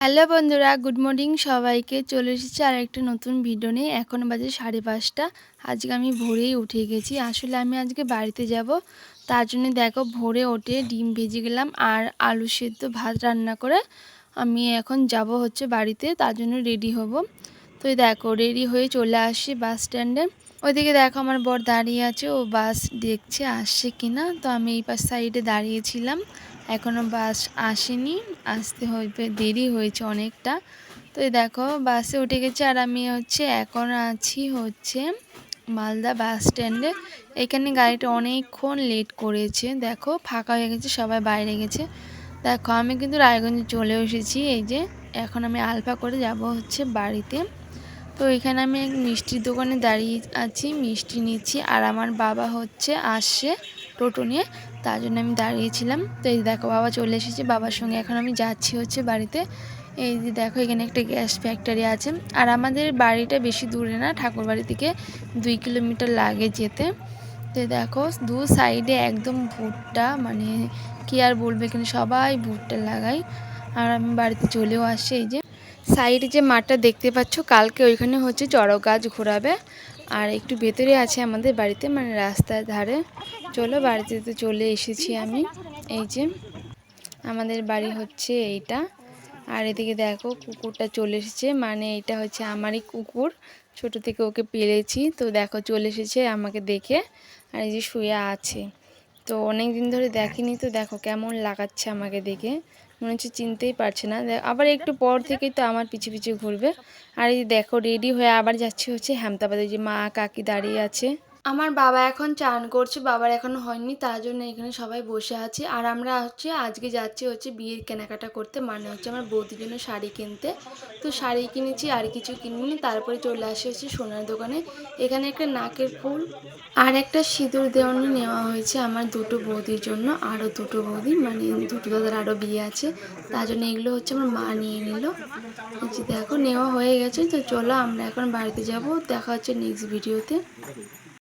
Hello বন্ধুরা, good morning সবাইকে। চলে এসেছি আর একটা নতুন ভিডিও নিয়ে। এখন বাজে 5:30। আজকে আমি ভোরেই উঠে গেছি। আসলে আমি আজকে বাড়িতে যাব, তার জন্য দেখো ভোরে উঠে ডিম ভেজে গেলাম আর আলু সেদ্ধ ভাত রান্না করে আমি এখন যাব হচ্ছে বাড়িতে, তার জন্য রেডি হব। তো দেখো রেডি হয়ে চলে আসছি বাস স্ট্যান্ডে। ওইদিকে দেখো আমার বর দাঁড়িয়ে আছে, ও বাস দেখছে আসছে কিনা। তো আমি এই পাশ সাইডে দাঁড়িয়েছিলাম, এখনও বাস আসেনি, আসতে হইবে, দেরি হয়েছে অনেকটা। তো এই দেখো বাসে উঠে গেছে আর আমি এখন আছি মালদা বাস স্ট্যান্ডে। এখানে গাড়িটা অনেকক্ষণ লেট করেছে, দেখো ফাঁকা হয়ে গেছে, সবাই বাইরে গেছে। দেখো আমি কিন্তু রায়গঞ্জে চলে এসেছি। এই যে এখন আমি আলফা করে যাব বাড়িতে। তো এখানে আমি এক মিষ্টির দোকানে দাঁড়িয়ে আছি, মিষ্টি নিচ্ছি আর আমার বাবা আসছে টোটো নিয়ে, তার জন্য আমি দাঁড়িয়েছিলাম। তো এই দেখো বাবা চলে এসেছে, বাবার সঙ্গে এখন আমি যাচ্ছি বাড়িতে। এই যে দেখো এখানে একটা গ্যাস ফ্যাক্টরি আছে আর আমাদের বাড়িটা বেশি দূরে না, ঠাকুর বাড়ি থেকে 2 কিলোমিটার লাগে যেতে। তো দেখো দু সাইডে একদম ভুট্টা, মানে কি আর বলবে, এখানে সবাই ভুট্টা লাগায়। আর আমি বাড়িতে চলেও আসছি। এই যে সাইডে যে মাঠটা দেখতে পাচ্ছ, কালকে ওইখানে চড়ক গাছ ঘোরাবে। আর একটু ভেতরে আছে আমাদের বাড়িতে, মানে রাস্তার ধারে। চলো বাড়িতে তো চলে এসেছি আমি। এই যে আমাদের বাড়ি এইটা। আর এদিকে দেখো কুকুরটা চলে এসেছে, মানে এটা আমারই কুকুর, ছোট থেকে ওকে পেলেছি। তো দেখো চলে এসেছে আমাকে দেখে, আর এই যে শুয়ে আছে। তো অনেক দিন ধরে দেখিনি, তো দেখো কেমন লাগাচ্ছে আমাকে দেখে, মনে হচ্ছে চিনতেই পারছে না। আবার একটু পর থেকেই তো আমার পিছু পিছু ঘুরবে। আর এই দেখো রেডি হয়ে আবার যাচ্ছে হেমতাবাদে, যে মা কাকি দাঁড়িয়ে আছে। আমার বাবা এখন চান করছে, বাবার এখনো হয়নি, তার জন্য এখানে সবাই বসে আছে। আর আমরা আজকে যাচ্ছি বিয়ের কেনাকাটা করতে, মানে আমার বৌদির জন্য শাড়ি কিনতে। তো শাড়ি কিনেছি, আর কিছু কিনিনি। তারপরে চলে আসে সোনার দোকানে। এখানে একটা নাকের ফুল আর একটা সিঁদুর দেওয়ানি নেওয়া হয়েছে আমার দুটো বৌদির জন্য। আরও দুটো বৌদি, মানে দুটো দাদার আরও বিয়ে আছে, তার জন্য এগুলো আমার মা নিয়ে নিল। দেখো নেওয়া হয়ে গেছে। তো চলো আমরা এখন বাড়িতে যাব, দেখা হচ্ছে নেক্সট ভিডিওতে।